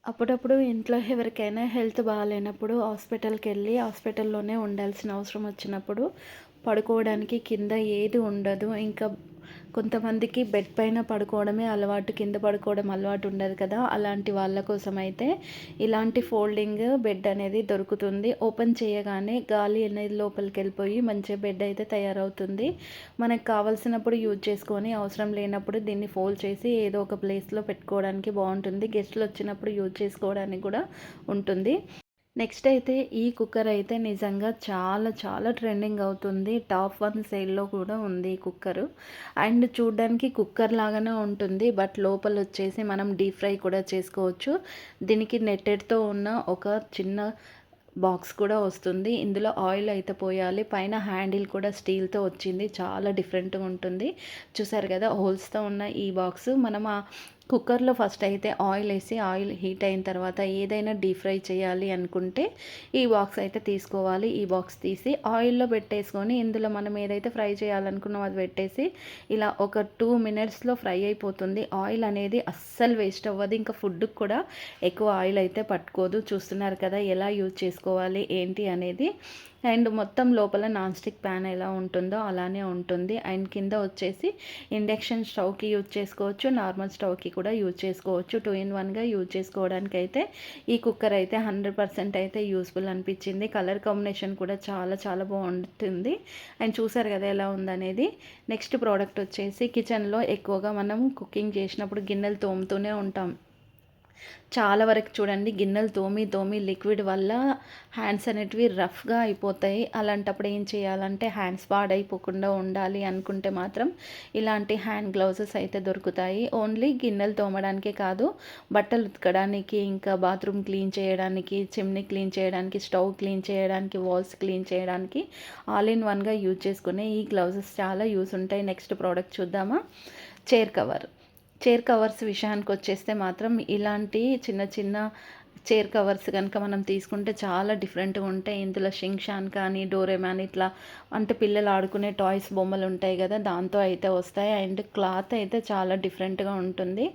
అప్పుడప్పుడు ఇంట్లో ఎవరికైనా హెల్త్ బాగాలేనప్పుడు హాస్పిటల్‌కెళ్ళి హాస్పిటల్‌లోనే ఉండాల్సిన అవసరం వచ్చినప్పుడు పడుకోవడానికి కింద ఏది ఉండదు. ఇంకా కొంతమందికి బెడ్ పైన పడుకోవడమే అలవాటు. కింద పడుకోవడం అలవాటు ఉండదు కదా! అలాంటి వాళ్ళ కోసమైతే ఇలాంటి ఫోల్డింగ్ బెడ్ అనేది దొరుకుతుంది. ఓపెన్ చేయగానే గాలి అనేది లోపలికెళ్ళిపోయి మంచిగా బెడ్ అయితే తయారవుతుంది. మనకు కావాల్సినప్పుడు యూజ్ చేసుకొని అవసరం లేనప్పుడు దీన్ని ఫోల్డ్ చేసి ఏదో ఒక ప్లేస్‌లో పెట్టుకోవడానికి బావుంటుంది. గెస్ట్‌లొచ్చినప్పుడు యూజ్ చేసుకోవడానికి కూడా ఉంటుంది. నెక్స్ట్ అయితే ఈ కుక్కర్ అయితే నిజంగా చాలా చాలా ట్రెండింగ్ అవుతుంది. టాప్ 1 సేల్‌లో కూడా ఉంది ఈ కుక్కరు. అండ్ చూడ్డానికి కుక్కర్ లాగానే ఉంటుంది. బట్ లోపలొచ్చేసి మనం డీప్ ఫ్రై కూడా చేసుకోవచ్చు. దీనికి నెట్టెడ్‌తో ఉన్న ఒక చిన్న బాక్స్ కూడా వస్తుంది. ఇందులో ఆయిల్ అయితే పోయాలి. పైన హ్యాండిల్ కూడా స్టీల్‌తో వచ్చింది. చాలా డిఫరెంట్‌గా ఉంటుంది. చూసారు కదా! హోల్స్‌తో ఉన్న ఈ బాక్సు మనం కుక్కర్‌లో ఫస్ట్ అయితే ఆయిల్ ఏసి ఆయిల్ హీట్ అయిన తర్వాత ఏదైనా డీప్ ఫ్రై చేయాలి అనుకుంటే ఈ బాక్స్ అయితే తీసుకోవాలి. ఈ బాక్స్ తీసి ఆయిల్‌లో పెట్టేసుకొని ఇందులో మనం ఏదైతే ఫ్రై చేయాలనుకున్నామో అది పెట్టేసి ఇలా ఒక 2 మినిట్స్‌లో ఫ్రై అయిపోతుంది. ఆయిల్ అనేది అస్సలు వేస్ట్ అవ్వదు. ఇంకా ఫుడ్‌కి కూడా ఎక్కువ ఆయిల్ అయితే పట్టుకోదు. చూస్తున్నారు కదా ఎలా యూజ్ చేసుకోవాలి ఏంటి అనేది. అండ్ మొత్తం లోపల నాన్ స్టిక్ ప్యాన్ ఎలా ఉంటుందో అలానే ఉంటుంది. అండ్ కింద వచ్చేసి ఇండక్షన్ స్టవ్‌కి యూజ్ చేసుకోవచ్చు. నార్మల్ స్టవ్‌కి కూడా యూజ్ చేసుకోవచ్చు. 2 ఇన్ 1గా యూజ్ చేసుకోవడానికైతే ఈ కుక్కర్ అయితే 100% అయితే యూజ్‌ఫుల్ అనిపించింది. కలర్ కాంబినేషన్ కూడా చాలా చాలా బాగుంటుంది. అండ్ చూసారు కదా ఎలా ఉందనేది. నెక్స్ట్ ప్రోడక్ట్ వచ్చేసి కిచెన్లో ఎక్కువగా మనం కుకింగ్ చేసినప్పుడు గిన్నెలు తోముతూనే ఉంటాం. చాలా వరకు చూడండి గిన్నెలు తోమి లిక్విడ్ వల్ల హ్యాండ్స్ అనేటివి రఫ్‌గా అయిపోతాయి. అలాంటప్పుడు ఏం చేయాలంటే హ్యాండ్స్ పాడైపోకుండా ఉండాలి అనుకుంటే మాత్రం ఇలాంటి హ్యాండ్ గ్లౌజెస్ అయితే దొరుకుతాయి. ఓన్లీ గిన్నెలు తోమడానికే కాదు, బట్టలు ఉతకడానికి, ఇంకా బాత్రూమ్ క్లీన్ చేయడానికి, చిమ్నీ క్లీన్ చేయడానికి, స్టవ్ క్లీన్ చేయడానికి, వాల్స్ క్లీన్ చేయడానికి ఆల్ ఇన్ వన్‌గా యూజ్ చేసుకునే ఈ గ్లౌజెస్ చాలా యూజ్ ఉంటాయి. నెక్స్ట్ ప్రోడక్ట్ చూద్దామా? Chair cover. చైర్ కవర్స్ విషయానికొచ్చేస్తే మాత్రం ఇలాంటి చిన్న చిన్న చైర్ కవర్స్ కనుక మనం తీసుకుంటే చాలా డిఫరెంట్‌గా ఉంటాయి. ఇందులో షింగ్‌షాన్ కానీ, డోరేమాన్ ఇట్లా అంటే పిల్లలు ఆడుకునే టాయ్స్ బొమ్మలు ఉంటాయి కదా! దాంతో అయితే వస్తాయి. అండ్ క్లాత్ అయితే చాలా డిఫరెంట్‌గా ఉంటుంది.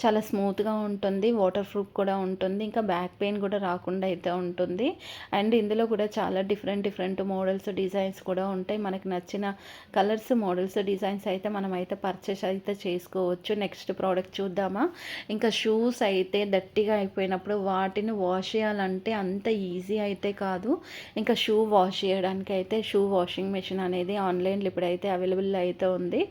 చాలా స్మూత్‌గా ఉంటుంది. వాటర్ ప్రూఫ్ కూడా ఉంటుంది. ఇంకా బ్యాక్ పెయిన్ కూడా రాకుండా అయితే ఉంటుంది. అండ్ ఇందులో కూడా చాలా డిఫరెంట్ మోడల్స్, డిజైన్స్ కూడా ఉంటాయి. మనకు నచ్చిన కలర్స్, మోడల్స్, డిజైన్స్ అయితే మనమైతే పర్చేస్ అయితే చేసుకోవచ్చు. నెక్స్ట్ ప్రోడక్ట్ చూద్దామా? ఇంకా షూస్ అయితే డర్టీగా అయిపోయినప్పుడు వాటిని వాష్ చేయాలంటే అంత ఈజీ అయితే కాదు. ఇంకా షూ వాష్ చేయడానికి అయితే షూ వాషింగ్ మెషిన్ అనేది ఆన్లైన్లో ఇప్పుడైతే అవైలబుల్ అయితే ఉంది.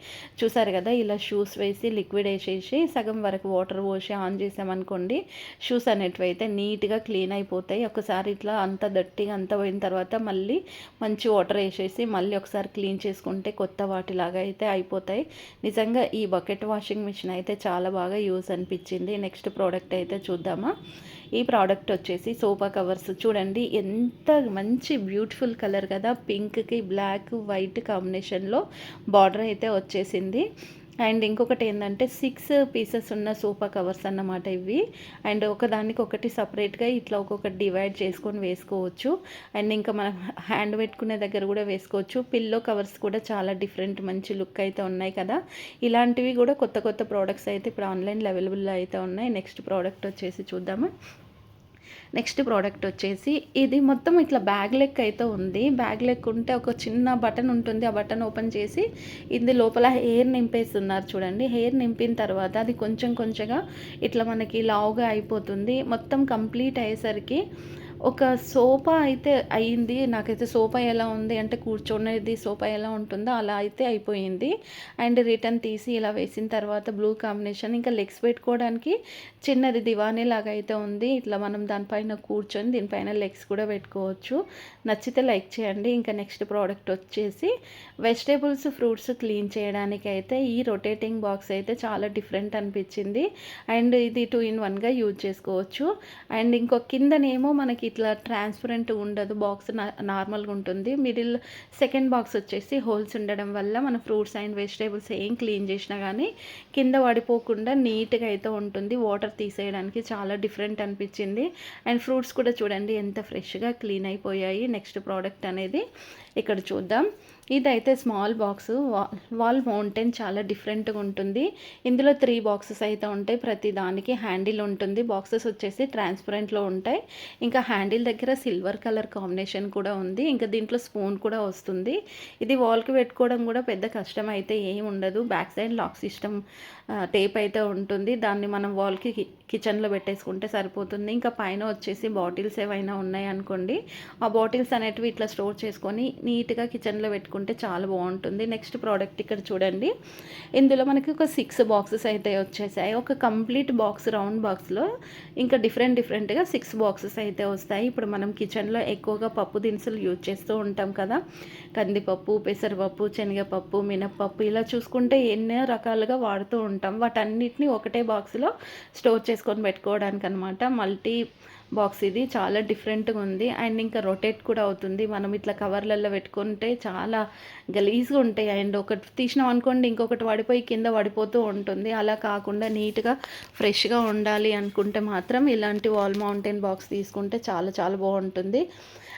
చూసారు కదా ఇలా షూస్ వేసి లిక్విడ్ వేసేసి సగం వరకు వాటర్ పోసి ఆన్ చేసామనుకోండి షూస్ అనేటివి అయితే నీట్గా క్లీన్ అయిపోతాయి. ఒకసారి ఇట్లా అంత డర్టీగా అంతా పోయిన తర్వాత మళ్ళీ మంచి వాటర్ వేసేసి మళ్ళీ ఒకసారి క్లీన్ చేసుకుంటే కొత్త వాటిలాగా అయితే అయిపోతాయి. నిజంగా ఈ బకెట్ వాషింగ్ మిషన్ అయితే చాలా బాగా యూస్ అనిపించింది. నెక్స్ట్ ప్రోడక్ట్ అయితే చూద్దామా? ఈ ప్రోడక్ట్ వచ్చేసి సోఫా కవర్స్. చూడండి ఎంత మంచి బ్యూటిఫుల్ కలర్ కదా! పింక్‌కి బ్లాక్, వైట్ కాంబినేషన్‌లో బార్డర్ అయితే వచ్చేసింది. అండ్ ఇంకొకటి ఏంటంటే 6 పీసెస్ ఉన్న సోఫా కవర్స్ అన్నమాట ఇవి. అండ్ ఒకదానికొకటి సపరేట్‌గా ఇట్లా ఒక్కొక్కటి డివైడ్ చేసుకొని వేసుకోవచ్చు. అండ్ ఇంకా మనం హ్యాండ్ పెట్టుకునే దగ్గర కూడా వేసుకోవచ్చు. పిల్లో కవర్స్ కూడా చాలా డిఫరెంట్ మంచి లుక్ అయితే ఉన్నాయి కదా! ఇలాంటివి కూడా కొత్త ప్రోడక్ట్స్ అయితే ఇప్పుడు ఆన్లైన్‌లో అవైలబుల్‌లో అయితే ఉన్నాయి. నెక్స్ట్ ప్రోడక్ట్ వచ్చేసి చూద్దామా? నెక్స్ట్ ప్రోడక్ట్ వచ్చేసి ఇది మొత్తం ఇట్లా బ్యాగ్ లెక్క అయితే ఉంది. బ్యాగ్ లెక్క ఉంటే ఒక చిన్న బటన్ ఉంటుంది. ఆ బటన్ ఓపెన్ చేసి ఇది లోపల హెయిర్ నింపేస్తున్నారు చూడండి. హెయిర్ నింపిన తర్వాత అది కొంచెం కొంచెంగా ఇట్లా మనకి లావుగా అయిపోతుంది. మొత్తం కంప్లీట్ అయ్యేసరికి ఒక సోఫా అయితే అయింది. నాకైతే సోఫా ఎలా ఉంది అంటే కూర్చునేది సోఫా ఎలా ఉంటుందో అలా అయితే అయిపోయింది. అండ్ రిటర్న్ తీసి ఇలా వేసిన తర్వాత బ్లూ కాంబినేషన్ ఇంకా లెగ్స్ పెట్టుకోవడానికి చిన్నది దివానీ లాగా అయితే ఉంది. ఇట్లా మనం దానిపైన కూర్చొని దీనిపైన లెగ్స్ కూడా పెట్టుకోవచ్చు. నచ్చితే లైక్ చేయండి. ఇంకా నెక్స్ట్ ప్రోడక్ట్ వచ్చేసి వెజిటేబుల్స్, ఫ్రూట్స్ క్లీన్ చేయడానికి అయితే ఈ రొటేటింగ్ బాక్స్ అయితే చాలా డిఫరెంట్ అనిపించింది. అండ్ ఇది 2 ఇన్ 1గా యూజ్ చేసుకోవచ్చు. అండ్ ఇంకో కిందనేమో మనకి ఇట్లా ట్రాన్స్పరెంట్ ఉండదు. బాక్స్ నార్మల్గా ఉంటుంది. మిడిల్ సెకండ్ బాక్స్ వచ్చేసి హోల్స్ ఉండడం వల్ల మన ఫ్రూట్స్ అండ్ వెజిటేబుల్స్ ఏం క్లీన్ చేసినా కానీ కింద పడిపోకుండా నీట్గా అయితే ఉంటుంది. వాటర్ తీసేయడానికి చాలా డిఫరెంట్ అనిపించింది. అండ్ ఫ్రూట్స్ కూడా చూడండి ఎంత ఫ్రెష్గా క్లీన్ అయిపోయాయి. నెక్స్ట్ ప్రోడక్ట్ అనేది ఇక్కడ చూద్దాం. ఇదైతే స్మాల్ బాక్సు వాల్ మౌంటైన్ చాలా డిఫరెంట్‌గా ఉంటుంది. ఇందులో 3 బాక్సెస్ అయితే ఉంటాయి. ప్రతి దానికి హ్యాండిల్ ఉంటుంది. బాక్సెస్ వచ్చేసి ట్రాన్స్‌పరెంట్‌లో ఉంటాయి. ఇంకా హ్యాండిల్ దగ్గర సిల్వర్ కలర్ కాంబినేషన్ కూడా ఉంది. ఇంకా దీంట్లో స్పూన్ కూడా వస్తుంది. ఇది వాల్‌కి పెట్టుకోవడం కూడా పెద్ద కష్టం అయితే ఏమి ఉండదు. Back side lock system type అయితే ఉంటుంది. దాన్ని మనం వాల్‌కి కిచెన్‌లో పెట్టేసుకుంటే సరిపోతుంది. ఇంకా పైన వచ్చేసి బాటిల్స్ ఏవైనా ఉన్నాయనుకోండి, ఆ బాటిల్స్ అనేటివి ఇట్లా స్టోర్ చేసుకొని నీట్‌గా కిచెన్‌లో పెట్టుకుంటే చాలా బాగుంటుంది. నెక్స్ట్ ప్రోడక్ట్ ఇక్కడ చూడండి. ఇందులో మనకి ఒక 6 బాక్సెస్ అయితే వచ్చేసాయి. ఒక కంప్లీట్ బాక్స్ రౌండ్ బాక్స్‌లో ఇంకా డిఫరెంట్‌గా 6 బాక్సెస్ అయితే వస్తాయి. ఇప్పుడు మనం కిచెన్‌లో ఎక్కువగా పప్పు దినుసులు యూజ్ చేస్తూ ఉంటాం కదా. కందిపప్పు, పెసరపప్పు, శనగపప్పు, మినప్పప్పు ఇలా చూసుకుంటే ఎన్నో రకాలుగా వాడుతూ ఉంటాం. వాటన్నిటిని ఒకటే బాక్స్‌లో స్టోర్ చేసుకొని పెట్టుకోవడానికి అనమాట. మల్టీ బాక్స్ ఇది చాలా డిఫరెంట్‌గా ఉంది. అండ్ ఇంకా రొటేట్ కూడా అవుతుంది. మనం ఇట్లా కవర్లలో పెట్టుకుంటే చాలా గలీజ్‌గా ఉంటాయి. అండ్ ఒకటి తీసినాం అనుకోండి ఇంకొకటి పడిపోయి కింద పడిపోతూ ఉంటుంది. అలా కాకుండా నీట్‌గా ఫ్రెష్‌గా ఉండాలి అనుకుంటే మాత్రం ఇలాంటి వాల్ మౌంటైన్ బాక్స్ తీసుకుంటే చాలా బాగుంటుంది.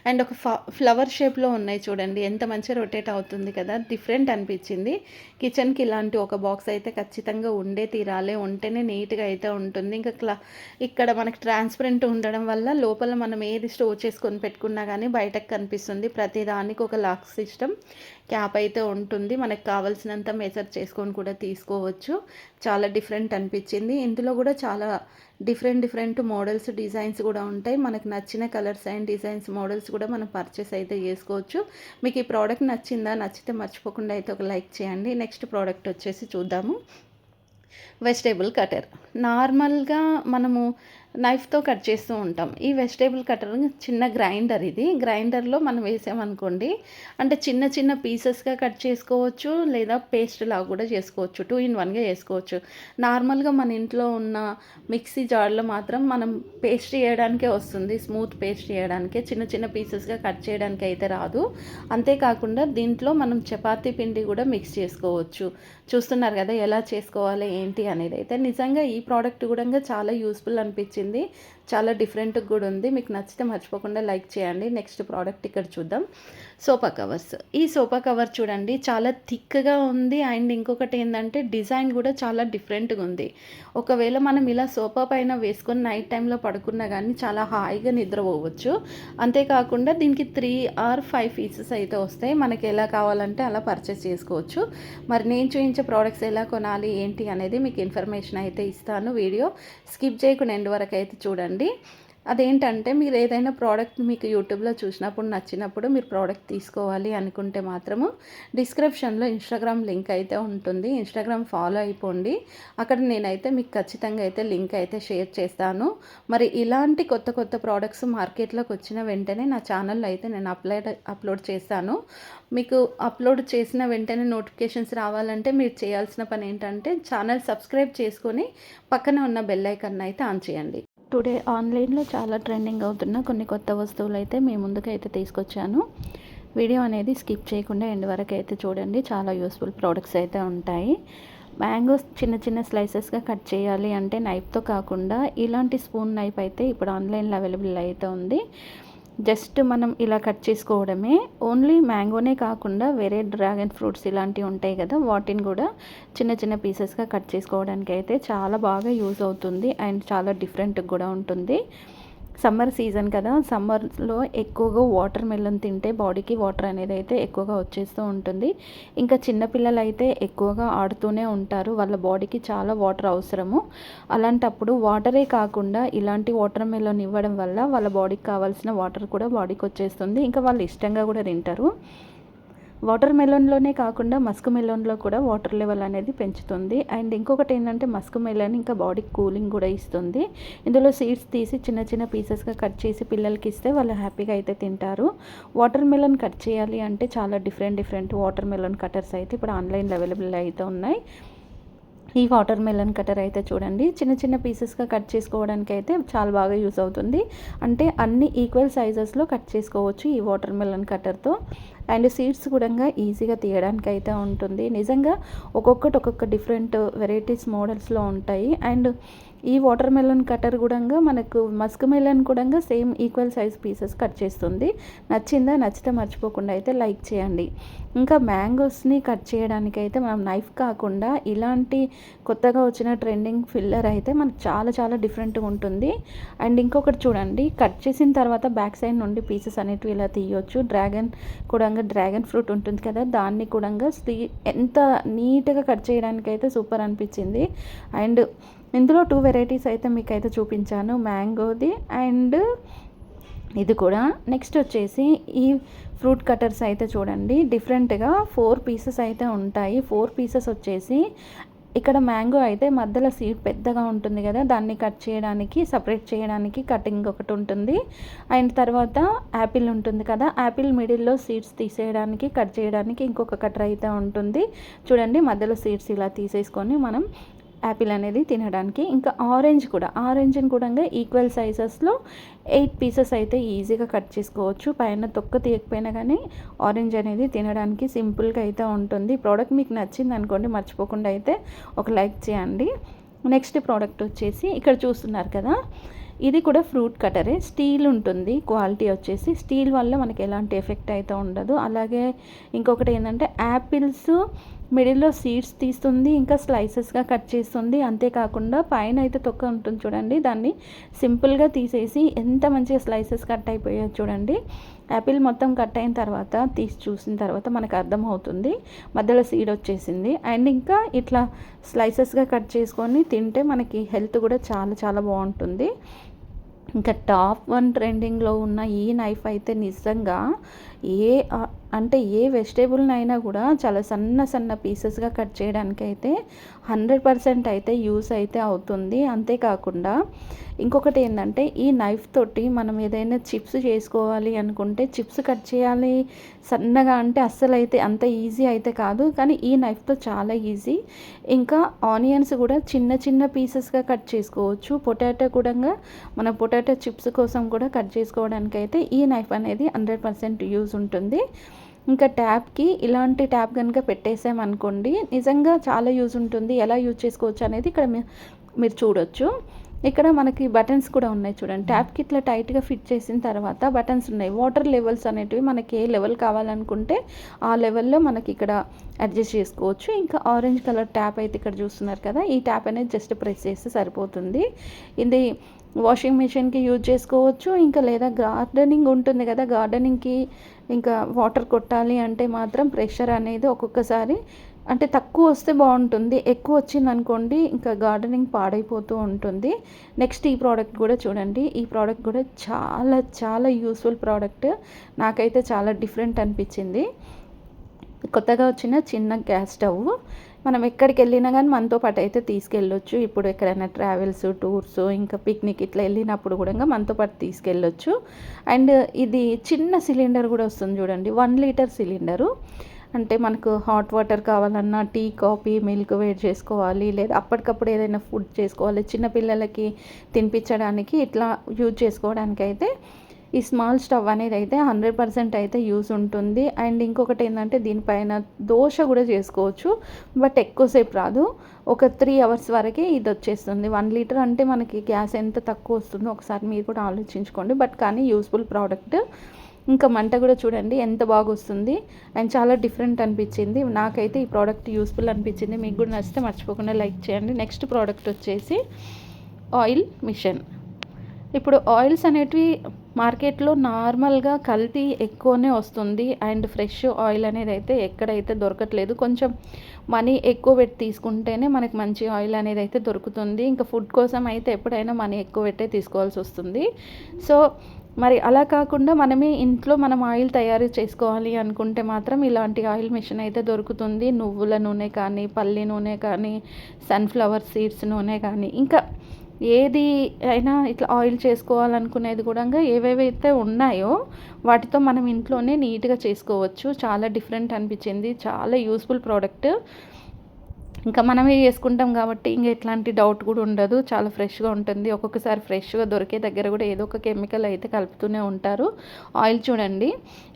అండ్ ఒక ఫ్లవర్ షేప్‌లో ఉన్నాయి చూడండి. ఎంత మంచిగా రొటేట్ అవుతుంది కదా! డిఫరెంట్ అనిపించింది. కిచెన్‌కి ఇలాంటి ఒక బాక్స్ అయితే ఖచ్చితంగా ఉండే తీరాలి. ఉంటేనే నీట్‌గా అయితే ఉంటుంది. ఇంకా ఇక్కడ మనకి ట్రాన్స్పరెంట్ ఉండడం వల్ల లోపల మనం ఏది స్టోర్ చేసుకొని పెట్టుకున్నా కానీ బయటకు కనిపిస్తుంది. ప్రతి దానికి ఒక లాక్ సిస్టమ్ క్యాప్ అయితే ఉంటుంది. మనకు కావాల్సినంత మెజర్ చేసుకొని కూడా తీసుకోవచ్చు. చాలా డిఫరెంట్ అనిపించింది. ఇందులో కూడా చాలా డిఫరెంట్ మోడల్స్, డిజైన్స్ కూడా ఉంటాయి. మనకు నచ్చిన కలర్స్ అండ్ డిజైన్స్, మోడల్స్ కూడా మనం పర్చేస్ అయితే చేసుకోవచ్చు. మీకు ఈ ప్రోడక్ట్ నచ్చిందా? నచ్చితే మర్చిపోకుండా అయితే ఒక లైక్ చేయండి. నెక్స్ట్ ప్రోడక్ట్ వచ్చేసి చూద్దాము. Vegetable cutter. నార్మల్గా మనము నైఫ్తో కట్ చేస్తూ ఉంటాం. ఈ వెజిటేబుల్ కటర్ చిన్న గ్రైండర్ ఇది. గ్రైండర్లో మనం వేసామనుకోండి అంటే చిన్న పీసెస్గా కట్ చేసుకోవచ్చు, లేదా పేస్ట్ లాగా కూడా చేసుకోవచ్చు. 2 in 1గా చేసుకోవచ్చు. నార్మల్గా మన ఇంట్లో ఉన్న మిక్సీ జార్లో మాత్రం మనం పేస్ట్ చేయడానికే వస్తుంది. స్మూత్ పేస్ట్ చేయడానికే, చిన్న పీసెస్గా కట్ చేయడానికి అయితే రాదు. అంతేకాకుండా దీంట్లో మనం చపాతీ పిండి కూడా మిక్స్ చేసుకోవచ్చు. చూస్తున్నారు కదా ఎలా చేసుకోవాలి ఏంటి అనేది. అయితే నిజంగా ఈ ప్రోడక్ట్ కూడా చాలా యూస్ఫుల్ అనిపించింది. చాలా డిఫరెంట్గా కూడా ఉంది. మీకు నచ్చితే మర్చిపోకుండా లైక్ చేయండి. నెక్స్ట్ ప్రోడక్ట్ ఇక్కడ చూద్దాం. Sofa covers. ఈ సోఫా కవర్ చూడండి చాలా థిక్గా ఉంది. అండ్ ఇంకొకటి ఏంటంటే డిజైన్ కూడా చాలా డిఫరెంట్గా ఉంది. ఒకవేళ మనం ఇలా సోఫా పైన వేసుకొని నైట్ టైంలో పడుకున్నా కానీ చాలా హాయిగా నిద్రపోవచ్చు. అంతేకాకుండా దీనికి 3 or 5 పీసెస్ అయితే వస్తాయి. మనకి ఎలా కావాలంటే అలా పర్చేస్ చేసుకోవచ్చు. మరి నేను చూపించే ప్రోడక్ట్స్ ఎలా కొనాలి ఏంటి అనేది మీకు ఇన్ఫర్మేషన్ అయితే ఇస్తాను. వీడియో స్కిప్ చేయకుండా ఎండ్ వరకు అయితే చూడండి. అదేంటంటే మీరు ఏదైనా ప్రోడక్ట్ మీకు యూట్యూబ్లో చూసినప్పుడు నచ్చినప్పుడు మీరు ప్రోడక్ట్ తీసుకోవాలి అనుకుంటే మాత్రము డిస్క్రిప్షన్లో ఇన్స్టాగ్రామ్ లింక్ అయితే ఉంటుంది. ఇన్స్టాగ్రామ్ ఫాలో అయిపోండి. అక్కడ నేనైతే మీకు ఖచ్చితంగా అయితే లింక్ అయితే షేర్ చేస్తాను. మరి ఇలాంటి కొత్త ప్రోడక్ట్స్ మార్కెట్లోకి వచ్చిన వెంటనే నా ఛానల్లో అయితే నేను అప్లోడ్ చేస్తాను. మీకు అప్లోడ్ చేసిన వెంటనే నోటిఫికేషన్స్ రావాలంటే మీరు చేయాల్సిన పని ఏంటంటే ఛానల్ సబ్స్క్రైబ్ చేసుకొని పక్కన ఉన్న బెల్ ఐకాన్ అయితే ఆన్ చేయండి. టుడే ఆన్లైన్లో చాలా ట్రెండింగ్ అవుతున్న కొన్ని కొత్త వస్తువులు అయితే మీ ముందుకు అయితే తీసుకొచ్చాను. వీడియో అనేది స్కిప్ చేయకుండా ఎండ్ వరకు అయితే చూడండి. చాలా యూస్ఫుల్ ప్రోడక్ట్స్ అయితే ఉంటాయి. మ్యాంగోస్ చిన్న స్లైసెస్గా కట్ చేయాలి అంటే నైఫ్తో కాకుండా ఇలాంటి స్పూన్ నైఫ్ అయితే ఇప్పుడు ఆన్లైన్లో అవైలబుల్ అయితే ఉంది. జస్ట్ మనం ఇలా కట్ చేసుకోవడమే. ఓన్లీ మ్యాంగోనే కాకుండా వేరే డ్రాగన్ ఫ్రూట్స్ ఇలాంటివి ఉంటాయి కదా, వాటిని కూడా చిన్న పీసెస్గా కట్ చేసుకోవడానికి అయితే చాలా బాగా యూజ్ అవుతుంది. అండ్ చాలా డిఫరెంట్గా కూడా ఉంటుంది. సమ్మర్ సీజన్ కదా, సమ్మర్లో ఎక్కువగా వాటర్ మెలన్ తింటే బాడీకి వాటర్ అనేది అయితే ఎక్కువగా వచ్చేస్తూ ఉంటుంది. ఇంకా చిన్నపిల్లలు అయితే ఎక్కువగా ఆడుతూనే ఉంటారు. వాళ్ళ బాడీకి చాలా వాటర్ అవసరము. అలాంటప్పుడు వాటరే కాకుండా ఇలాంటి వాటర్ మెలన్ ఇవ్వడం వల్ల వాళ్ళ బాడీకి కావాల్సిన వాటర్ కూడా బాడీకి వచ్చేస్తుంది. ఇంకా వాళ్ళు ఇష్టంగా కూడా తింటారు. వాటర్ మెలన్లోనే కాకుండా మస్క్ మెలన్లో కూడా వాటర్ లెవెల్ అనేది పెంచుతుంది. అండ్ ఇంకొకటి ఏంటంటే మస్క్ మెలన్ ఇంకా బాడీకి కూలింగ్ కూడా ఇస్తుంది. ఇందులో సీడ్స్ తీసి చిన్న పీసెస్గా కట్ చేసి పిల్లలకి ఇస్తే వాళ్ళు హ్యాపీగా అయితే తింటారు. వాటర్ మెలన్ కట్ చేయాలి అంటే చాలా డిఫరెంట్ వాటర్ మెలన్ కటర్స్ అయితే ఇప్పుడు ఆన్లైన్లో అవైలబుల్ అయితే ఉన్నాయి. ఈ వాటర్ మెలన్ కటర్ అయితే చూడండి చిన్న పీసెస్గా కట్ చేసుకోవడానికి అయితే చాలా బాగా యూజ్ అవుతుంది. అంటే అన్ని ఈక్వల్ సైజెస్లో కట్ చేసుకోవచ్చు ఈ వాటర్ మెలన్ కటర్తో. అండ్ సీడ్స్ కూడా ఈజీగా తీయడానికి అయితే ఉంటుంది. నిజంగా ఒక్కొక్క డిఫరెంట్ వెరైటీస్ మోడల్స్లో ఉంటాయి. అండ్ ఈ వాటర్ మెలన్ కటర్ కూడా మనకు మస్క్ మెలన్ కూడా same equal size pieces cut చేస్తుంది. నచ్చిందా? నచ్చితే మర్చిపోకుండా అయితే లైక్ చేయండి. ఇంకా మ్యాంగోస్ని కట్ చేయడానికి అయితే మనం నైఫ్ కాకుండా ఇలాంటి కొత్తగా వచ్చిన ట్రెండింగ్ ఫిల్లర్ అయితే మనకు చాలా చాలా డిఫరెంట్గా ఉంటుంది. అండ్ ఇంకొకటి చూడండి, కట్ చేసిన తర్వాత బ్యాక్ సైడ్ నుండి పీసెస్ అనేటివి ఇలా తీయొచ్చు. డ్రాగన్ ఫ్రూట్ ఉంటుంది కదా, దాన్ని కూడా ఎంత నీట్గా కట్ చేయడానికి అయితే సూపర్ అనిపించింది. అండ్ ఇందులో 2 వెరైటీస్ అయితే మీకైతే చూపించాను, మ్యాంగోది అండ్ ఇది కూడా. నెక్స్ట్ వచ్చేసి ఈ ఫ్రూట్ కటర్స్ అయితే చూడండి, డిఫరెంట్గా 4 పీసెస్ అయితే ఉంటాయి. 4 పీసెస్ వచ్చేసి ఇక్కడ మ్యాంగో అయితే మధ్యలో సీడ్ పెద్దగా ఉంటుంది కదా, దాన్ని కట్ చేయడానికి సపరేట్ చేయడానికి కటింగ్ ఒకటి ఉంటుంది. అండ్ తర్వాత యాపిల్ ఉంటుంది కదా, యాపిల్ మిడిల్లో సీడ్స్ తీసేయడానికి కట్ చేయడానికి ఇంకొక కటర్ అయితే ఉంటుంది. చూడండి, మధ్యలో సీడ్స్ ఇలా తీసేసుకొని మనం యాపిల్ అనేది తినడానికి. ఇంకా ఆరెంజ్ని కూడా ఈక్వల్ సైజెస్లో 8 పీసెస్ అయితే ఈజీగా కట్ చేసుకోవచ్చు. పైన తొక్క తీయకపోయినా కానీ ఆరెంజ్ అనేది తినడానికి సింపుల్గా అయితే ఉంటుంది. ప్రోడక్ట్ మీకు నచ్చింది అనుకోండి, మర్చిపోకుండా అయితే ఒక లైక్ చేయండి. నెక్స్ట్ ప్రోడక్ట్ వచ్చేసి ఇక్కడ చూస్తున్నారు కదా, ఇది కూడా ఫ్రూట్ కటరే, స్టీల్ ఉంటుంది. క్వాలిటీ వచ్చేసి స్టీల్ వల్ల మనకి ఎలాంటి ఎఫెక్ట్ అయితే ఉండదు. అలాగే ఇంకొకటి ఏంటంటే యాపిల్స్ మిడిల్లో సీడ్స్ తీస్తుంది, ఇంకా స్లైసెస్గా కట్ చేస్తుంది. అంతేకాకుండా పైన అయితే తొక్క ఉంటుంది చూడండి, దాన్ని సింపుల్గా తీసేసి ఎంత మంచిగా స్లైసెస్ కట్ అయిపోయాయి చూడండి. యాపిల్ మొత్తం కట్ అయిన తర్వాత తీసి చూసిన తర్వాత మనకు అర్థమవుతుంది మధ్యలో సీడ్ వచ్చేసింది. అండ్ ఇంకా ఇట్లా స్లైసెస్గా కట్ చేసుకొని తింటే మనకి హెల్త్ కూడా చాలా చాలా బాగుంటుంది. ఇంకా టాప్ 1 ట్రెండింగ్లో ఉన్న ఈ నైఫ్ అయితే నిజంగా ఏ వెజిటేబుల్నైనా కూడా చాలా సన్న పీసెస్గా కట్ చేయడానికి అయితే 100% అయితే యూస్ అయితే అవుతుంది. అంతేకాకుండా ఇంకొకటి ఏంటంటే, ఈ నైఫ్ తోటి మనం ఏదైనా చిప్స్ చేసుకోవాలి అనుకుంటే చిప్స్ కట్ చేయాలి సన్నగా అంటే అస్సలు అయితే అంత ఈజీ అయితే కాదు, కానీ ఈ నైఫ్తో చాలా ఈజీ. ఇంకా ఆనియన్స్ కూడా చిన్న పీసెస్గా కట్ చేసుకోవచ్చు. పొటాటో కూడా మన పొటాటో చిప్స్ కోసం కూడా కట్ చేసుకోవడానికి అయితే ఈ నైఫ్ అనేది 100% యూజ్ ఉంటుంది. ఇంకా ట్యాప్కి ఇలాంటి ట్యాప్ కనుక పెట్టేసామనుకోండి, నిజంగా చాలా యూజ్ ఉంటుంది. ఎలా యూజ్ చేసుకోవచ్చు అనేది ఇక్కడ మీరు చూడొచ్చు. ఇక్కడ మనకి బటన్స్ కూడా ఉన్నాయి చూడండి. ట్యాప్కి ఇట్లా టైట్గా ఫిట్ చేసిన తర్వాత బటన్స్ ఉన్నాయి. వాటర్ లెవెల్స్ అనేటివి మనకి ఏ లెవెల్ కావాలనుకుంటే ఆ లెవెల్లో మనకి ఇక్కడ అడ్జస్ట్ చేసుకోవచ్చు. ఇంకా ఆరెంజ్ కలర్ ట్యాప్ అయితే ఇక్కడ చూస్తున్నారు కదా, ఈ ట్యాప్ అనేది జస్ట్ ప్రెస్ చేస్తే సరిపోతుంది. ఇది వాషింగ్ మిషన్కి యూజ్ చేసుకోవచ్చు. ఇంకా లేదా గార్డెనింగ్ ఉంటుంది కదా, గార్డెనింగ్కి ఇంకా వాటర్ కొట్టాలి అంటే మాత్రం ప్రెషర్ అనేది ఒక్కొక్కసారి అంటే తక్కువ వస్తే బాగుంటుంది, ఎక్కువ వచ్చింది అనుకోండి ఇంకా గార్డెనింగ్ పాడైపోతూ ఉంటుంది. నెక్స్ట్ ఈ ప్రోడక్ట్ కూడా చూడండి, ఈ ప్రోడక్ట్ కూడా చాలా చాలా యూస్ఫుల్ ప్రోడక్ట్, నాకైతే చాలా డిఫరెంట్ అనిపించింది. కొత్తగా వచ్చిన చిన్న గ్యాస్ స్టవ్, మనం ఎక్కడికి వెళ్ళినా కానీ మనతో పాటు అయితే తీసుకెళ్ళొచ్చు. ఇప్పుడు ఎక్కడైనా ట్రావెల్స్, టూర్స్, ఇంకా పిక్నిక్ ఇట్లా వెళ్ళినప్పుడు కూడా మనతో పాటు తీసుకెళ్ళొచ్చు. అండ్ ఇది చిన్న సిలిండర్ కూడా వస్తుంది చూడండి, 1 లీటర్ సిలిండరు. అంటే మనకు హాట్ వాటర్ కావాలన్నా, టీ, కాఫీ, మిల్క్ వేడి చేసుకోవాలి, లేదా అప్పటికప్పుడు ఏదైనా ఫుడ్ చేసుకోవాలి, చిన్నపిల్లలకి తినిపించడానికి ఇట్లా యూజ్ చేసుకోవడానికి అయితే ఈ స్మాల్ స్టవ్ అనేది అయితే 100% అయితే యూజ్ ఉంటుంది. అండ్ ఇంకొకటి ఏంటంటే, దీనిపైన దోశ కూడా చేసుకోవచ్చు, బట్ ఎక్కువసేపు రాదు, ఒక 3 అవర్స్ వరకే ఇది వచ్చేస్తుంది. 1 లీటర్ అంటే మనకి గ్యాస్ ఎంత తక్కువ వస్తుందో ఒకసారి మీరు కూడా ఆలోచించుకోండి. బట్ కానీ యూస్ఫుల్ ప్రోడక్ట్. ఇంకా మంట కూడా చూడండి ఎంత బాగా వస్తుంది అండ్ చాలా డిఫరెంట్ అనిపించింది. నాకైతే ఈ ప్రోడక్ట్ యూస్ఫుల్ అనిపించింది. మీకు కూడా నచ్చితే మర్చిపోకుండా లైక్ చేయండి. నెక్స్ట్ ప్రోడక్ట్ వచ్చేసి ఆయిల్ మిషన్. ఇప్పుడు ఆయిల్స్ అనేటివి మార్కెట్లో నార్మల్గా కల్తీ ఎక్కువనే వస్తుంది అండ్ ఫ్రెష్ ఆయిల్ అనేది అయితే ఎక్కడైతే దొరకట్లేదు. కొంచెం మనీ ఎక్కువ పెట్టి తీసుకుంటేనే మనకి మంచి ఆయిల్ అనేది అయితే దొరుకుతుంది. ఇంకా ఫుడ్ కోసం అయితే ఎప్పుడైనా మనీ ఎక్కువ పెట్టే తీసుకోవాల్సి వస్తుంది. సో మరి అలా కాకుండా మనమే ఇంట్లో మనం ఆయిల్ తయారు చేసుకోవాలి అనుకుంటే మాత్రం ఇలాంటి ఆయిల్ మిషన్ అయితే దొరుకుతుంది. నువ్వుల నూనె కానీ, పల్లి నూనె కానీ, సన్ఫ్లవర్ సీడ్స్ నూనె కానీ, ఇంకా ఏది అయినా ఇట్లా ఆయిల్ చేసుకోవాలనుకునేది కూడా ఏవేవైతే ఉన్నాయో వాటితో మనం ఇంట్లోనే నీట్గా చేసుకోవచ్చు. చాలా డిఫరెంట్ అనిపించింది, చాలా యూస్ఫుల్ ప్రోడక్ట్. ఇంకా మనమే చేసుకుంటాం కాబట్టి ఇంకా ఎట్లాంటి డౌట్ కూడా ఉండదు, చాలా ఫ్రెష్గా ఉంటుంది. ఒక్కొక్కసారి ఫ్రెష్గా దొరికే దగ్గర కూడా ఏదో ఒక కెమికల్ అయితే కలుపుతూనే ఉంటారు. ఆయిల్ చూడండి,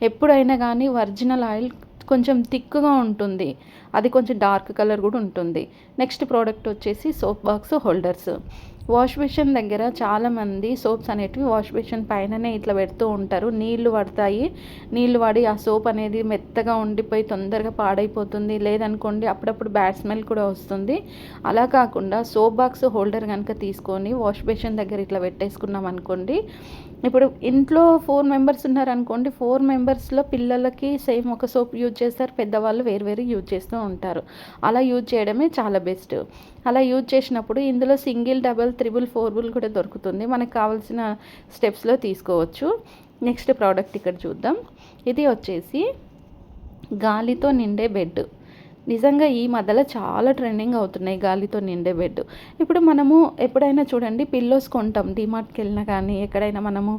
ఎప్పుడైనా కానీ ఒరిజినల్ ఆయిల్ కొంచెం థిక్గా ఉంటుంది, అది కొంచెం డార్క్ కలర్ కూడా ఉంటుంది. నెక్స్ట్ ప్రోడక్ట్ వచ్చేసి soap box holders. Wash basin దగ్గర చాలామంది సోప్స్ అనేటివి వాష్ బేసిన్ పైననే ఇట్లా పెడుతూ ఉంటారు. నీళ్లు పడతాయి, నీళ్లు పడి ఆ సోప్ అనేది మెత్తగా ఉండిపోయి తొందరగా పాడైపోతుంది. లేదనుకోండి అప్పుడప్పుడు బ్యాడ్ స్మెల్ కూడా వస్తుంది. అలా కాకుండా సోప్ బాక్స్ హోల్డర్ కనుక తీసుకొని వాష్ బేసిన్ దగ్గర ఇట్లా పెట్టేసుకున్నాం అనుకోండి, ఇప్పుడు ఇంట్లో 4 మెంబర్స్ ఉన్నారనుకోండి, 4 మెంబర్స్లో పిల్లలకి సేమ్ ఒక సోప్ యూజ్ చేస్తారు, పెద్దవాళ్ళు వేరు వేరు యూజ్ చేస్తూ ఉంటారు. అలా యూజ్ చేయడమే చాలా బెస్ట్. అలా యూజ్ చేసినప్పుడు ఇందులో సింగిల్, డబుల్, త్రిబుల్, ఫోర్బుల్ కూడా దొరుకుతుంది. మనకు కావాల్సిన స్టెప్స్లో తీసుకోవచ్చు. నెక్స్ట్ ప్రోడక్ట్ ఇక్కడ చూద్దాం. ఇది వచ్చేసి గాలితో నిండే బెడ్. నిజంగా ఈ మధ్యలో చాలా ట్రెండింగ్ అవుతున్నాయి గాలితో నిండే బెడ్. ఇప్పుడు మనము ఎప్పుడైనా చూడండి పిల్లోస్ కొంటాం, డీమార్ట్కి వెళ్ళినా కానీ ఎక్కడైనా మనము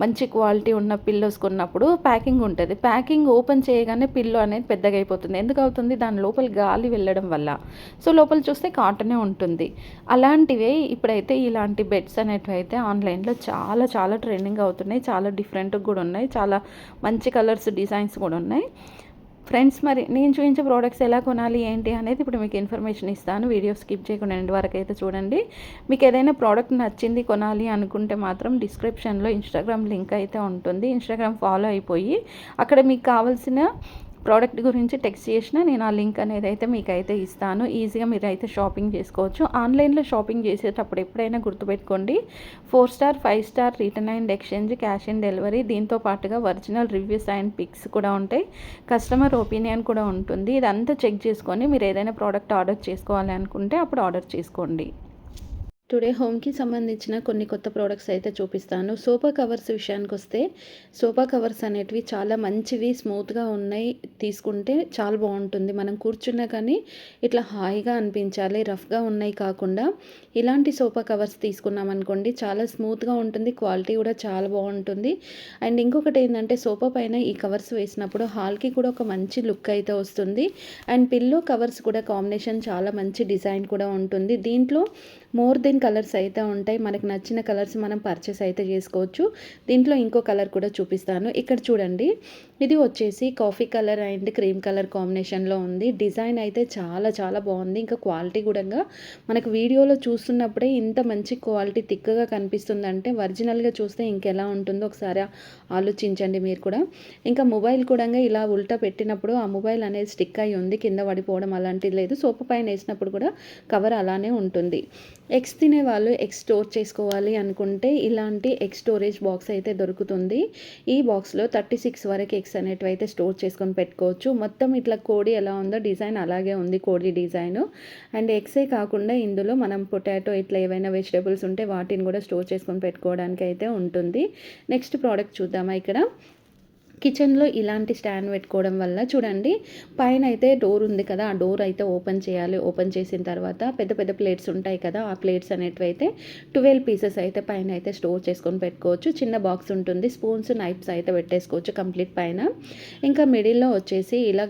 మంచి క్వాలిటీ ఉన్న పిల్లోస్ కొన్నప్పుడు ప్యాకింగ్ ఉంటుంది. ప్యాకింగ్ ఓపెన్ చేయగానే పిల్లో అనేది పెద్దగా అయిపోతుంది. ఎందుకు అవుతుంది? దాని లోపల గాలి వెళ్ళడం వల్ల. సో లోపల చూస్తే కాటనే ఉంటుంది. అలాంటివే ఇప్పుడైతే ఇలాంటి బెడ్స్ అనేటివి అయితే ఆన్లైన్లో చాలా చాలా ట్రెండింగ్ అవుతున్నాయి. చాలా డిఫరెంట్గా కూడా ఉన్నాయి, చాలా మంచి కలర్స్, డిజైన్స్ కూడా ఉన్నాయి. ఫ్రెండ్స్, మరి నేను చూపించే ప్రోడక్ట్స్ ఎలా కొనాలి ఏంటి అనేది ఇప్పుడు మీకు ఇన్ఫర్మేషన్ ఇస్తాను. వీడియో స్కిప్ చేయకుండా ఎండ్ వరకు అయితే చూడండి. మీకు ఏదైనా ప్రోడక్ట్ నచ్చింది కొనాలి అనుకుంటే మాత్రం డిస్క్రిప్షన్లో ఇన్స్టాగ్రామ్ లింక్ అయితే ఉంటుంది. ఇన్స్టాగ్రామ్ ఫాలో అయిపోయి అక్కడ మీకు కావాల్సిన ప్రోడక్ట్ గురించి టెక్స్ట్ చేసినా నేను ఆ లింక్ అనేది అయితే మీకైతే ఇస్తాను. ఈజీగా మీరు అయితే షాపింగ్ చేసుకోవచ్చు. ఆన్లైన్లో షాపింగ్ చేసేటప్పుడు ఎప్పుడైనా గుర్తుపెట్టుకోండి, 4 star, 5 star, return and exchange, cash on delivery, దీంతో పాటుగా ఒరిజినల్ రివ్యూస్ అండ్ పిక్స్ కూడా ఉంటాయి, కస్టమర్ ఒపీనియన్ కూడా ఉంటుంది. ఇదంతా చెక్ చేసుకొని మీరు ఏదైనా ప్రోడక్ట్ ఆర్డర్ చేసుకోవాలి అనుకుంటే అప్పుడు ఆర్డర్ చేసుకోండి. టుడే హోమ్కి సంబంధించిన కొన్ని కొత్త ప్రోడక్ట్స్ అయితే చూపిస్తాను. సోఫా కవర్స్ విషయానికి వస్తే, సోఫా కవర్స్ అనేటివి చాలా మంచివి, స్మూత్గా ఉన్నాయి. తీసుకుంటే చాలా బాగుంటుంది. మనం కూర్చున్నా కానీ ఇట్లా హాయిగా అనిపించాలి. రఫ్గా ఉన్నాయి కాకుండా ఇలాంటి సోఫా కవర్స్ తీసుకున్నాం అనుకోండి చాలా స్మూత్గా ఉంటుంది, క్వాలిటీ కూడా చాలా బాగుంటుంది. అండ్ ఇంకొకటి ఏంటంటే సోఫా పైన ఈ కవర్స్ వేసినప్పుడు హాల్కి కూడా ఒక మంచి లుక్ అయితే వస్తుంది. అండ్ పిల్లో కవర్స్ కూడా కాంబినేషన్ చాలా మంచి డిజైన్ కూడా ఉంటుంది. దీంట్లో మోర్ దెన్ కలర్స్ అయితే ఉంటాయి. మనకు నచ్చిన కలర్స్ మనం పర్చేస్ అయితే చేసుకోవచ్చు. దీంట్లో ఇంకో కలర్ కూడా చూపిస్తాను. ఇక్కడ చూడండి, ఇది వచ్చేసి coffee colour and cream colour కాంబినేషన్లో ఉంది. డిజైన్ అయితే చాలా చాలా బాగుంది. ఇంకా క్వాలిటీ కూడా మనకు వీడియోలో చూస్తున్నప్పుడే ఇంత మంచి క్వాలిటీ థిక్గా కనిపిస్తుందంటే ఒరిజినల్గా చూస్తే ఇంకెలా ఉంటుందో ఒకసారి ఆలోచించండి మీరు కూడా. ఇంకా మొబైల్ కూడా ఇలా ఉల్టా పెట్టినప్పుడు ఆ మొబైల్ అనేది స్టిక్ అయి ఉంది, కింద పడిపోవడం అలాంటిది లేదు. సోఫా పైన వేసినప్పుడు కూడా కవర్ అలానే ఉంటుంది. ఎగ్స్ తినే వాళ్ళు ఎగ్స్ స్టోర్ చేసుకోవాలి అనుకుంటే ఇలాంటి ఎగ్ స్టోరేజ్ బాక్స్ అయితే దొరుకుతుంది. ఈ బాక్స్లో 36 వరకు ఎగ్స్ అనేటివి అయితే స్టోర్ చేసుకొని పెట్టుకోవచ్చు. మొత్తం ఇట్లా కోడి ఎలా ఉందో డిజైన్ అలాగే ఉంది, కోడి డిజైన్. అండ్ ఎగ్సే కాకుండా ఇందులో మనం పొటాటో ఇట్లా ఏవైనా వెజిటేబుల్స్ ఉంటే వాటిని కూడా స్టోర్ చేసుకొని పెట్టుకోవడానికి అయితే ఉంటుంది. నెక్స్ట్ ప్రోడక్ట్ చూద్దామా. ఇక్కడ కిచెన్లో ఇలాంటి స్టాండ్ పెట్టుకోవడం వల్ల చూడండి, పైన అయితే డోర్ ఉంది కదా, ఆ డోర్ అయితే ఓపెన్ చేయాలి. ఓపెన్ చేసిన తర్వాత పెద్ద పెద్ద ప్లేట్స్ ఉంటాయి కదా, ఆ ప్లేట్స్ అనేటివి అయితే 12 పీసెస్ అయితే పైన అయితే స్టోర్ చేసుకొని పెట్టుకోవచ్చు. చిన్న బాక్స్ ఉంటుంది, స్పూన్స్, నైఫ్స్ అయితే పెట్టేసుకోవచ్చు కంప్లీట్ పైన. ఇంకా మిడిల్లో వచ్చేసి ఇలా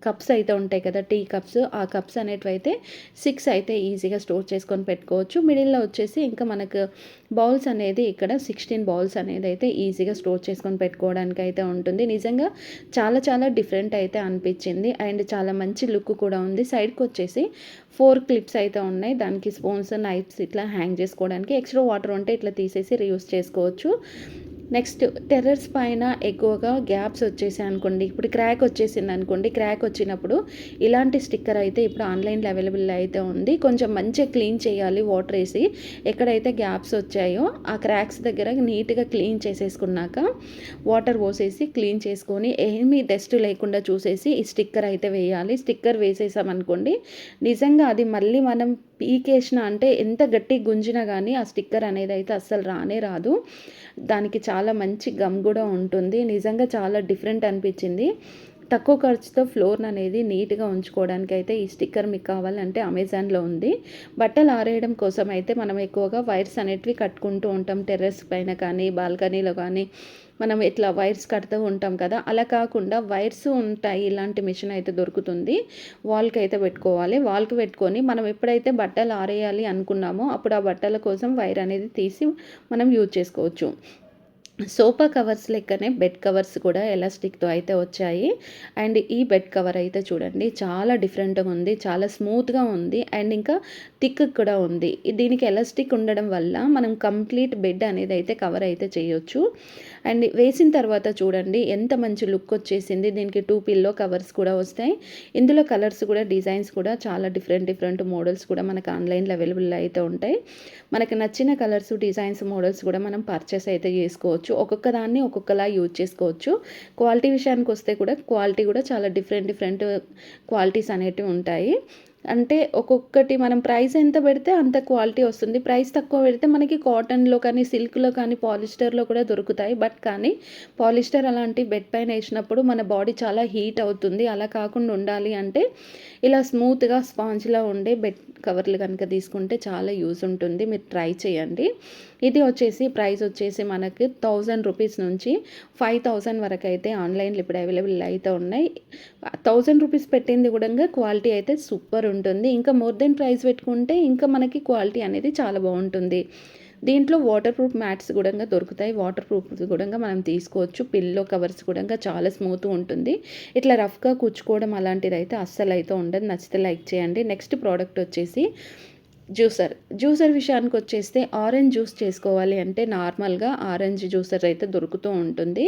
కప్స్ అయితే ఉంటాయి కదా, టీ కప్స్, ఆ కప్స్ అనేటివి అయితే 6 అయితే ఈజీగా స్టోర్ చేసుకొని పెట్టుకోవచ్చు. మిడిల్లో వచ్చేసి ఇంకా మనకు బౌల్స్ అనేది ఇక్కడ 16 బౌల్స్ అనేది అయితే ఈజీగా స్టోర్ చేసుకొని పెట్టుకోవడానికి అయితే ఉంటుంది. నిజంగా చాలా చాలా డిఫరెంట్ అయితే అనిపించింది అండ్ చాలా మంచి లుక్ కూడా ఉంది. సైడ్కి వచ్చేసి 4 క్లిప్స్ అయితే ఉన్నాయి. దానికి స్పూన్స్, నైఫ్స్ ఇట్లా హ్యాంగ్ చేసుకోవడానికి. ఎక్స్ట్రా వాటర్ ఉంటే ఇట్లా తీసేసి రీయూస్ చేసుకోవచ్చు. నెక్స్ట్ టెర్రస్ పైన ఎక్కువగా గ్యాప్స్ వచ్చేసాయి అనుకోండి, ఇప్పుడు క్రాక్ వచ్చేసింది అనుకోండి, క్రాక్ వచ్చినప్పుడు ఇలాంటి స్టిక్కర్ అయితే ఇప్పుడు ఆన్లైన్లో అవైలబుల్ అయితే ఉంది. కొంచెం మంచిగా క్లీన్ చేయాలి వాటర్ వేసి. ఎక్కడైతే గ్యాప్స్ వచ్చాయో ఆ క్రాక్స్ దగ్గర నీట్గా క్లీన్ చేసేసుకున్నాక వాటర్ పోసేసి క్లీన్ చేసుకొని ఏమీ డస్ట్ లేకుండా చూసేసి ఈ స్టిక్కర్ అయితే వేయాలి. స్టిక్కర్ వేసేసామనుకోండి నిజంగా అది మళ్ళీ మనం పీకేసిన అంటే ఎంత గట్టి గుంజినా కానీ ఆ స్టిక్కర్ అనేది అయితే అస్సలు రానే రాదు. దానికి చాలా మంచి గమ్ కూడా ఉంటుంది. నిజంగా చాలా డిఫరెంట్ అనిపించింది. తక్కువ ఖర్చుతో ఫ్లోర్ అనేది నీట్గా ఉంచుకోవడానికి అయితే ఈ స్టిక్కర్ మీకు కావాలంటే అమెజాన్లో ఉంది. బట్టలు ఆరేయడం కోసం అయితే మనం ఎక్కువగా వైర్స్ అనేటివి కట్టుకుంటూ ఉంటాం. టెర్రస్ పైన కానీ బాల్కనీలో కానీ మనం ఇట్లా వైర్స్ కడుతూ ఉంటాం కదా, అలా కాకుండా వైర్స్ ఉంటాయి. ఇలాంటి మిషన్ అయితే దొరుకుతుంది. వాల్కి అయితే పెట్టుకోవాలి. వాల్కి పెట్టుకొని మనం ఎప్పుడైతే బట్టలు ఆరేయాలి అనుకున్నామో అప్పుడు ఆ బట్టల కోసం వైర్ అనేది తీసి మనం యూజ్ చేసుకోవచ్చు. సోఫా కవర్స్ లెక్కనే బెడ్ కవర్స్ కూడా ఎలాస్టిక్‌తో అయితే వచ్చాయి. అండ్ ఈ బెడ్ కవర్ అయితే చూడండి చాలా డిఫరెంట్‌గా ఉంది. చాలా స్మూత్‌గా ఉంది. అండ్ ఇంకా థిక్ కూడా ఉంది. దీనికి ఎలాస్టిక్ ఉండడం వల్ల మనం కంప్లీట్ బెడ్ అనేది అయితే కవర్ అయితే చేయొచ్చు. అండ్ వేసిన తర్వాత చూడండి ఎంత మంచి లుక్ వచ్చేసింది. దీనికి 2 పిల్లో కవర్స్ కూడా వస్తాయి. ఇందులో కలర్స్ కూడా డిజైన్స్ కూడా చాలా డిఫరెంట్ మోడల్స్ కూడా మనకు ఆన్‌లైన్‌లో అవైలబుల్ అయితే ఉంటాయి. మనకు నచ్చిన కలర్స్, డిజైన్స్, మోడల్స్ కూడా మనం పర్చేస్ అయితే చేసుకోవచ్చు. ఒక్కొక్క దాన్ని ఒక్కొక్కలా యూజ్ చేసుకోవచ్చు. క్వాలిటీ విషయానికొస్తే కూడా క్వాలిటీ కూడా చాలా డిఫరెంట్ క్వాలిటీస్ అనేటివి ఉంటాయి. అంటే ఒక్కొక్కటి మనం ప్రైస్ ఎంత పెడితే అంత క్వాలిటీ వస్తుంది. ప్రైస్ తక్కువ పెడితే మనకి కాటన్‌లో కానీ, సిల్క్‌లో కానీ, పాలిస్టర్‌లో కూడా దొరుకుతాయి. బట్ కానీ పాలిస్టర్ అలాంటి బెడ్ పైన ఏసినప్పుడు మన బాడీ చాలా హీట్ అవుతుంది. అలా కాకుండా ఉండాలి అంటే ఇలా స్మూత్‌గా స్పాంజ్‌లా ఉండే బెడ్ కవర్లు కనుక తీసుకుంటే చాలా యూజ్ ఉంటుంది. మీరు ట్రై చేయండి. ఇది వచ్చేసి ప్రైస్ వచ్చేసి మనకి 1000 రూపీస్ నుంచి 5000 వరకు అయితే ఆన్‌లైన్‌లో ఇప్పుడు అవైలబుల్ అయితే ఉన్నాయి. 1000 రూపీస్ పెట్టింది కూడంగా క్వాలిటీ అయితే సూపర్ ఉంటుంది. ఇంకా మోర్ దెన్ ప్రైస్ పెట్టుకుంటే ఇంకా మనకి క్వాలిటీ అనేది చాలా బావుంటుంది. దీంట్లో వాటర్ ప్రూఫ్ మ్యాట్స్ గూడంగా దొరుకుతాయి. వాటర్ ప్రూఫ్ గూడంగా మనం తీసుకోవచ్చు. పిల్లో కవర్స్ గూడంగా చాలా స్మూత్‌గా ఉంటుంది. ఇట్లా రఫ్‌గా కుచ్చుకోవడం అలాంటిదైతే అస్సలైతే ఉండదు. నచ్చితే లైక్ చేయండి. నెక్స్ట్ ప్రోడక్ట్ వచ్చేసి జ్యూసర్ విషయానికొచ్చేస్తే ఆరెంజ్ జ్యూస్ చేసుకోవాలి అంటే నార్మల్‌గా ఆరెంజ్ జ్యూసర్ అయితే దొరుకుతూ ఉంటుంది.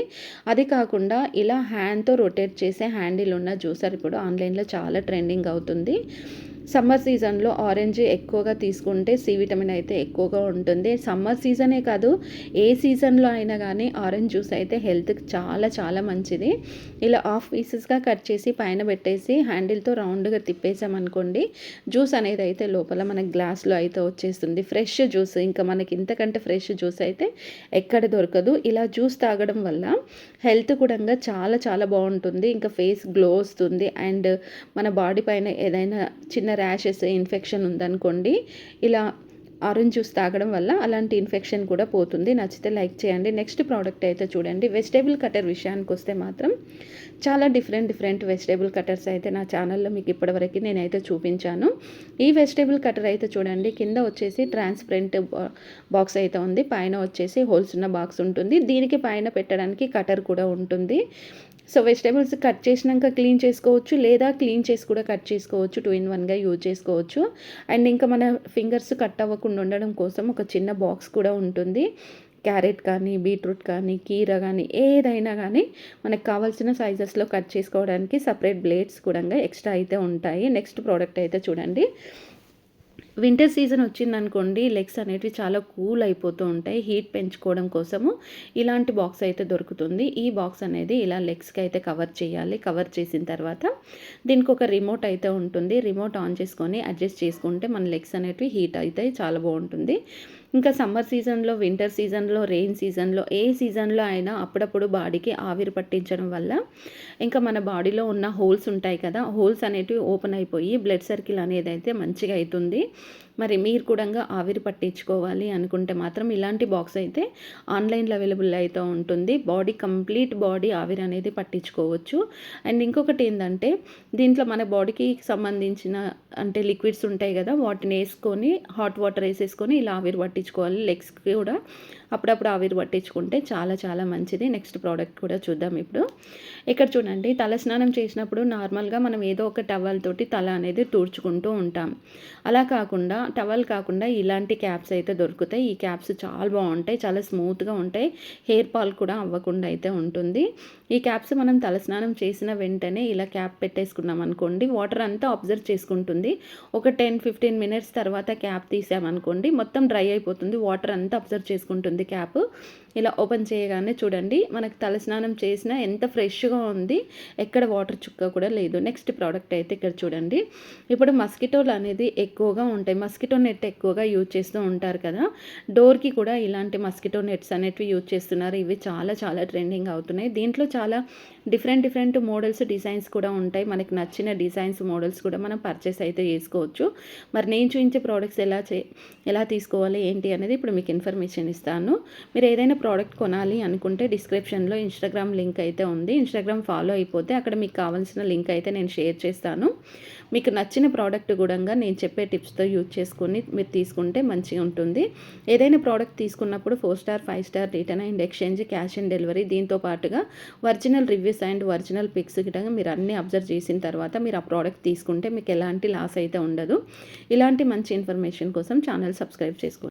అది కాకుండా ఇలా హ్యాండ్‌తో రొటేట్ చేసే హ్యాండిల్ ఉన్న జ్యూసర్ ఇప్పుడు ఆన్‌లైన్‌లో చాలా ట్రెండింగ్ అవుతుంది. సమ్మర్ సీజన్‌లో ఆరెంజ్ ఎక్కువగా తీసుకుంటే సి విటమిన్ అయితే ఎక్కువగా ఉంటుంది. సమ్మర్ సీజనే కాదు, ఏ సీజన్‌లో అయినా గానీ ఆరెంజ్ జ్యూస్ అయితే హెల్త్‌కి చాలా మంచిది. ఇలా హాఫ్ పీసెస్‌గా కట్ చేసి పైన పెట్టేసి హ్యాండిల్‌తో రౌండ్‌గా తిప్పేసామనుకోండి, జ్యూస్ అనేది అయితే లోపల మనకి గ్లాస్‌లో అయితే వచ్చేస్తుంది. ఫ్రెష్ జ్యూస్ ఇంకా మనకి ఇంతకంటే ఫ్రెష్ జ్యూస్ అయితే ఎక్కడ దొరకదు. ఇలా జ్యూస్ తాగడం వల్ల హెల్త్ కూడంగా చాలా బావుంటుంది. ఇంకా ఫేస్ గ్లో వస్తుంది. అండ్ మన బాడీ పైన ఏదైనా చిన్న ర్యాషెస్, ఇన్ఫెక్షన్ ఉందనుకోండి, ఇలా ఆరెంజ్ జ్యూస్ తాగడం వల్ల అలాంటి ఇన్ఫెక్షన్ కూడా పోతుంది. నచ్చితే లైక్ చేయండి. నెక్స్ట్ ప్రోడక్ట్ అయితే చూడండి. వెజిటేబుల్ కటర్ విషయానికొస్తే మాత్రం చాలా డిఫరెంట్ వెజిటేబుల్ కటర్స్ అయితే నా ఛానల్లో మీకు ఇప్పటివరకు నేనైతే చూపించాను. ఈ వెజిటేబుల్ కటర్ అయితే చూడండి, కింద వచ్చేసి ట్రాన్స్పరెంట్ బాక్స్ అయితే ఉంది. పైన వచ్చేసి హోల్స్ ఉన్న బాక్స్ ఉంటుంది. దీనికి పైన పెట్టడానికి కటర్ కూడా ఉంటుంది. సో వెజిటేబుల్స్ కట్ చేసినాక క్లీన్ చేసుకోవచ్చు, లేదా క్లీన్ చేసి కూడా కట్ చేసుకోవచ్చు. 2 ఇన్ 1గా యూజ్ చేసుకోవచ్చు. అండ్ ఇంకా మన ఫింగర్స్ కట్ అవ్వకుండా ఉండడం కోసం ఒక చిన్న బాక్స్ కూడా ఉంటుంది. క్యారెట్ కానీ, బీట్రూట్ కానీ, కీర కానీ ఏదైనా కానీ మనకు కావాల్సిన సైజెస్లో కట్ చేసుకోవడానికి సపరేట్ బ్లేడ్స్ కూడా ఎక్స్ట్రా అయితే ఉంటాయి. నెక్స్ట్ ప్రోడక్ట్ అయితే చూడండి. వింటర్ సీజన్ వచ్చిందనుకోండి, లెగ్స్ అనేటివి చాలా కూల్ అయిపోతూ ఉంటాయి. హీట్ పెంచుకోవడం కోసము ఇలాంటి బాక్స్ అయితే దొరుకుతుంది. ఈ బాక్స్ అనేది ఇలా లెగ్స్కి అయితే కవర్ చేయాలి. కవర్ చేసిన తర్వాత దీనికి ఒక రిమోట్ అయితే ఉంటుంది. రిమోట్ ఆన్ చేసుకొని అడ్జస్ట్ చేసుకుంటే మన లెగ్స్ అనేటివి హీట్ అయితే చాలా బాగుంటుంది. ఇంకా సమ్మర్ సీజన్లో, వింటర్ సీజన్లో, రెయిన్ సీజన్లో, ఏ సీజన్లో అయినా అప్పుడప్పుడు బాడీకి ఆవిరి పట్టించడం వల్ల ఇంకా మన బాడీలో ఉన్న హోల్స్ ఉంటాయి కదా, హోల్స్ అనేటివి ఓపెన్ అయిపోయి బ్లడ్ సర్కిల్ అనేది అయితే మంచిగా అవుతుంది. మరి మీరు కూడా ఆవిరి పట్టించుకోవాలి అనుకుంటే మాత్రం ఇలాంటి బాక్స్ అయితే ఆన్లైన్లో అవైలబుల్ అయితే ఉంటుంది. కంప్లీట్ బాడీ ఆవిరి అనేది పట్టించుకోవచ్చు. అండ్ ఇంకొకటి ఏంటంటే దీంట్లో మన బాడీకి సంబంధించిన అంటే లిక్విడ్స్ ఉంటాయి కదా, వాటిని వేసుకొని హాట్ వాటర్ వేసేసుకొని ఇలా ఆవిరి పట్టించుకోవాలి. లెగ్స్కి కూడా అప్పుడప్పుడు ఆవిరి పట్టించుకుంటే చాలా మంచిది. నెక్స్ట్ ప్రోడక్ట్ కూడా చూద్దాం ఇప్పుడు. ఇక్కడ చూడండి, తలస్నానం చేసినప్పుడు నార్మల్గా మనం ఏదో ఒక టవల్ తోటి తల అనేది తుడుచుకుంటూ ఉంటాం. అలా కాకుండా టవల్ కాకుండా ఇలాంటి క్యాప్స్ అయితే దొరుకుతాయి. ఈ క్యాప్స్ చాలా బాగుంటాయి, చాలా స్మూత్గా ఉంటాయి. హెయిర్ ఫాల్ కూడా అవ్వకుండా అయితే ఉంటుంది. ఈ క్యాప్స్ మనం తలస్నానం చేసిన వెంటనే ఇలా క్యాప్ పెట్టేసుకున్నాం అనుకోండి, వాటర్ అంతా అబ్జర్వ్ చేసుకుంటుంది. ఒక 10-15 మినిట్స్ తర్వాత క్యాప్ తీసామనుకోండి, మొత్తం డ్రై అయిపోతుంది. వాటర్ అంతా అబ్జర్వ్ చేసుకుంటుంది క్యాప్. ఇలా ఓపెన్ చేయగానే చూడండి, మనకు తలస్నానం చేసిన ఎంత ఫ్రెష్గా ఉంది, ఎక్కడ వాటర్ చుక్క కూడా లేదు. నెక్స్ట్ ప్రోడక్ట్ అయితే ఇక్కడ చూడండి. ఇప్పుడు మస్కిటోలు అనేది ఎక్కువగా ఉంటాయి. మస్కిటో నెట్ ఎక్కువగా యూజ్ చేస్తూ ఉంటారు కదా, డోర్కి కూడా ఇలాంటి మస్కిటో నెట్స్ అనేటివి యూజ్ చేస్తున్నారు. ఇవి చాలా ట్రెండింగ్ అవుతున్నాయి. దీంట్లో చాలా డిఫరెంట్ మోడల్స్, డిజైన్స్ కూడా ఉంటాయి. మనకి నచ్చిన డిజైన్స్, మోడల్స్ కూడా మనం పర్చేస్ అయితే చేసుకోవచ్చు. మరి నేను చూపించే ప్రోడక్ట్స్ ఎలా తీసుకోవాలి ఏంటి అనేది ఇప్పుడు మీకు ఇన్ఫర్మేషన్ ఇస్తాను. చేస్తాను. మీరు ఏదైనా ప్రోడక్ట్ కొనాలి అనుకుంటే డిస్క్రిప్షన్లో ఇన్స్టాగ్రామ్ లింక్ అయితే ఉంది. ఇన్స్టాగ్రామ్ ఫాలో అయిపోతే అక్కడ మీకు కావాల్సిన లింక్ అయితే నేను షేర్ చేస్తాను. మీకు నచ్చిన ప్రోడక్ట్ కూడా నేను చెప్పే టిప్స్తో యూజ్ చేసుకొని మీరు తీసుకుంటే మంచిగా ఉంటుంది. ఏదైనా ప్రోడక్ట్ తీసుకున్నప్పుడు 4 star 5 star return and exchange, cash on delivery, దీంతో పాటుగా original reviews and original pics గిట్ట మీరు అన్నీ అబ్జర్వ్ చేసిన తర్వాత మీరు ఆ ప్రోడక్ట్ తీసుకుంటే మీకు ఎలాంటి లాస్ అయితే ఉండదు. ఇలాంటి మంచి ఇన్ఫర్మేషన్ కోసం ఛానల్ సబ్స్క్రైబ్ చేసుకోండి.